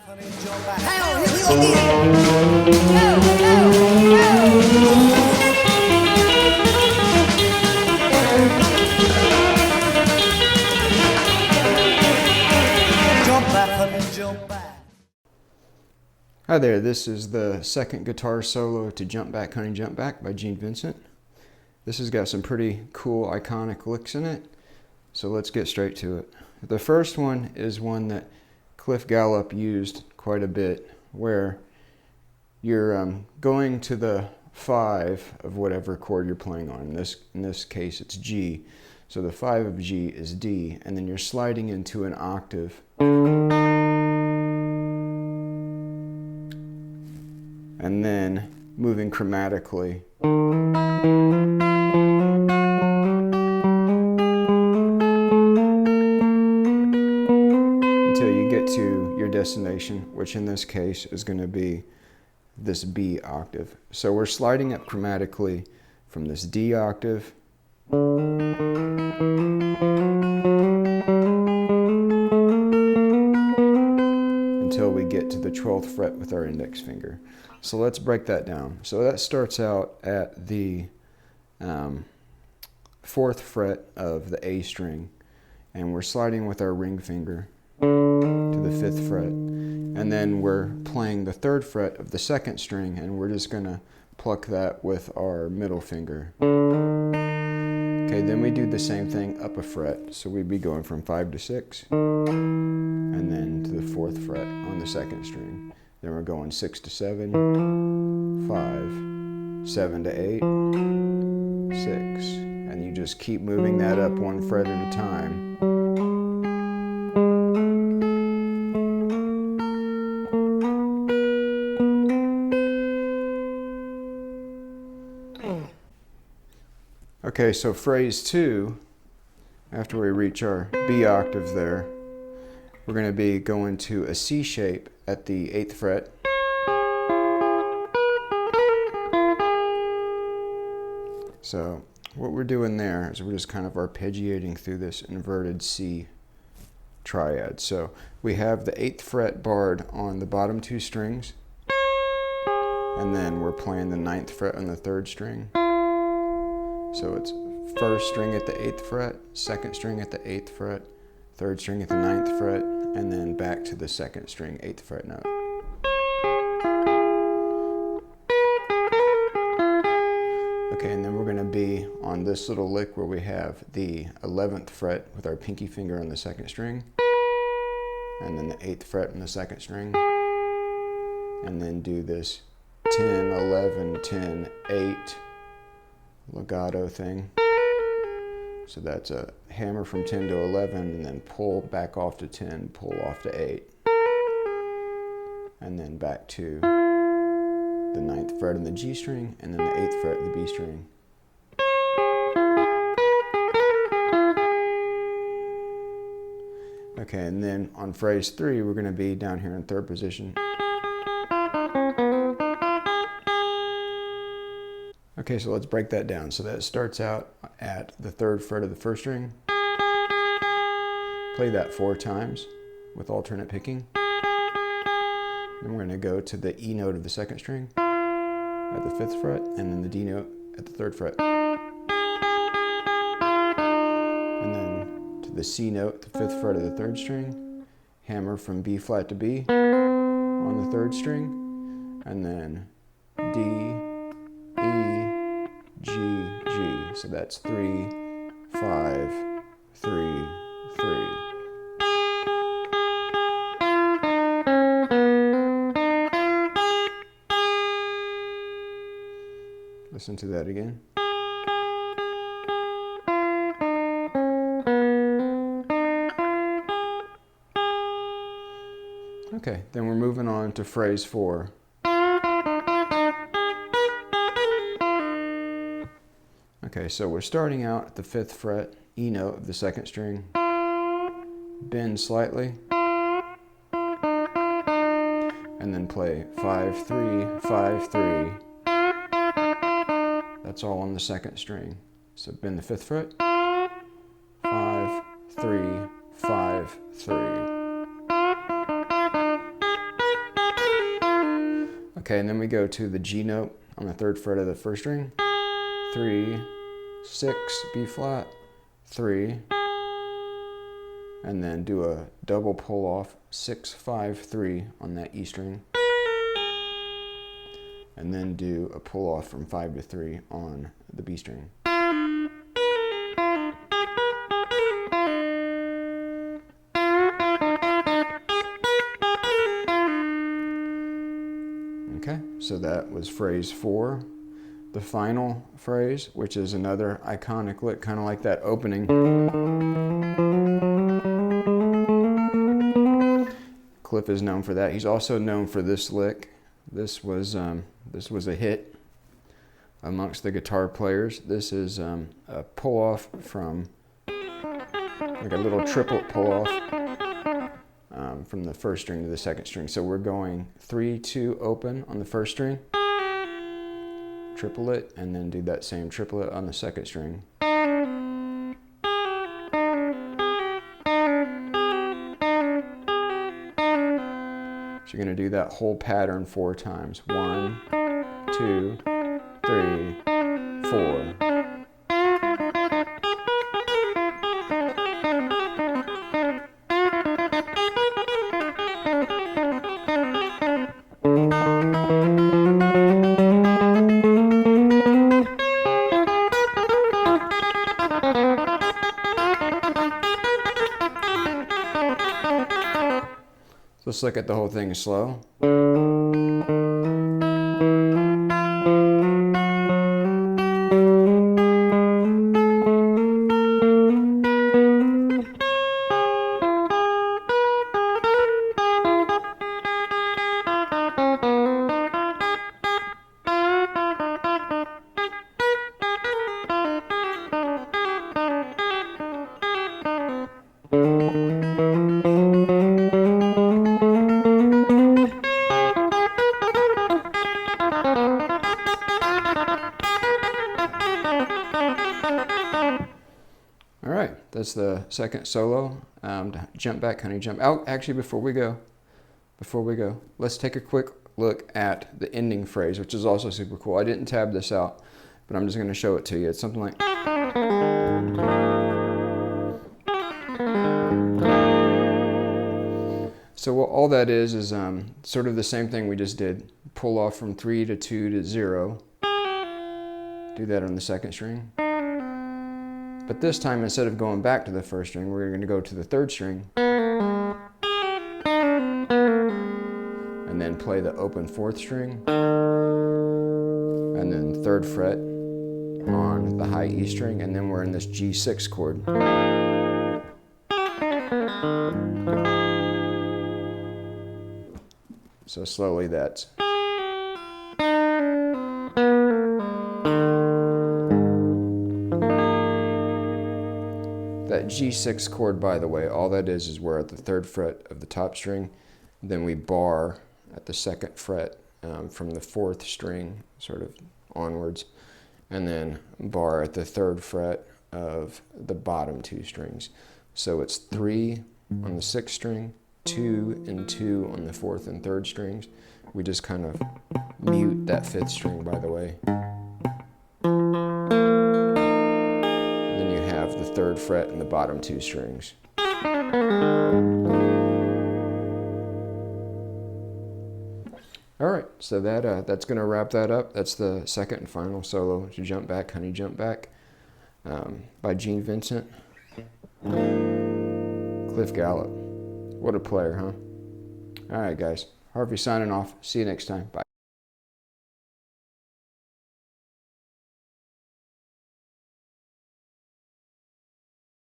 Hi there, this is the second guitar solo to Jump Back Honey Jump Back by Gene Vincent. This has got some pretty cool iconic licks in it, so let's get straight to it. The first one is one that Cliff Gallup used quite a bit, where you're going to the 5 of whatever chord you're playing on. In this case it's G, so the 5 of G is D, and then you're sliding into an octave. And then moving chromatically until you get to your destination, which in this case is going to be this B octave. So we're sliding up chromatically from this D octave until we get to the 12th fret with our index finger. So let's break that down. So that starts out at the 4th fret of the A string, and we're sliding with our ring finger to the 5th fret, and then we're playing the 3rd fret of the 2nd string, and we're just gonna pluck that with our middle finger. Okay, then we do the same thing up a fret, so we'd be going from 5 to 6, and then to the 4th fret on the 2nd string. Then we're going 6 to 7, 5, 7 to 8, 6, and you just keep moving that up one fret at a time. Okay, so phrase 2, after we reach our B octave there, we're going to be going to a C shape at the 8th fret. So what we're doing there is we're just kind of arpeggiating through this inverted C triad. So we have the 8th fret barred on the bottom 2 strings, and then we're playing the 9th fret on the 3rd string. So it's 1st string at the 8th fret, 2nd string at the 8th fret, 3rd string at the 9th fret, and then back to the 2nd string 8th fret note. Okay, and then we're going to be on this little lick where we have the 11th fret with our pinky finger on the 2nd string, and then the 8th fret on the 2nd string, and then do this 10, 11, 10, 8 legato thing. So that's a hammer from 10 to 11, and then pull back off to 10, pull off to 8, and then back to the 9th fret on the G string, and then the 8th fret of the B string. Okay, and then on phrase 3, we're going to be down here in 3rd position. Okay, so let's break that down. So that starts out at the 3rd fret of the 1st string. Play that 4 times with alternate picking. Then we're going to go to the E note of the 2nd string at the 5th fret, and then the D note at the 3rd fret. And then to the C note, the 5th fret of the 3rd string, hammer from B flat to B on the 3rd string, and then D, E, G, G. So that's 3, 5, 3, 3. Listen to that again. Okay, then we're moving on to phrase 4. Okay, so we're starting out at the 5th fret, E note of the 2nd string, bend slightly, and then play 5, 3, 5, 3. That's all on the 2nd string. So bend the 5th fret, 5, 3, 5, 3. Okay, and then we go to the G note on the 3rd fret of the 1st string. 3, 6, B flat, 3, and then do a double pull off, 6, 5, 3 on that E string, and then do a pull off from 5 to 3 on the B string. Okay, so that was phrase 4. The final phrase, which is another iconic lick, kind of like that opening. Cliff is known for that. He's also known for this lick. This was a hit amongst the guitar players. This is a pull off from like a little triplet pull off from the 1st string to the 2nd string. So we're going 3, 2 open on the 1st string, triplet, and then do that same triplet on the 2nd string. So you're going to do that whole pattern 4 times. 1, 2, 3, 4. Let's look at the whole thing slow. All right, that's the 2nd solo. Jump back, honey, jump out. Actually, before we go, let's take a quick look at the ending phrase, which is also super cool. I didn't tab this out, but I'm just going to show it to you. It's something like. So all that is sort of the same thing we just did. Pull off from 3 to 2 to 0. Do that on the 2nd string. But this time, instead of going back to the 1st string, we're going to go to the 3rd string. And then play the open 4th string. And then 3rd fret on the high E string. And then we're in this G6 chord. So slowly that's. That G6 chord, by the way, all that is we're at the 3rd fret of the top string, then we bar at the 2nd fret from the 4th string sort of onwards, and then bar at the 3rd fret of the bottom 2 strings. So it's 3 on the 6th string, 2 and 2 on the 4th and 3rd strings. We just kind of mute that 5th string, by the way. The 3rd fret and the bottom 2 strings. All right, so that's going to wrap that up. That's the 2nd and final solo to Jump Back, Honey, Jump Back by Gene Vincent. Cliff Gallup. What a player, huh? All right, guys. Harvey signing off. See you next time. Bye.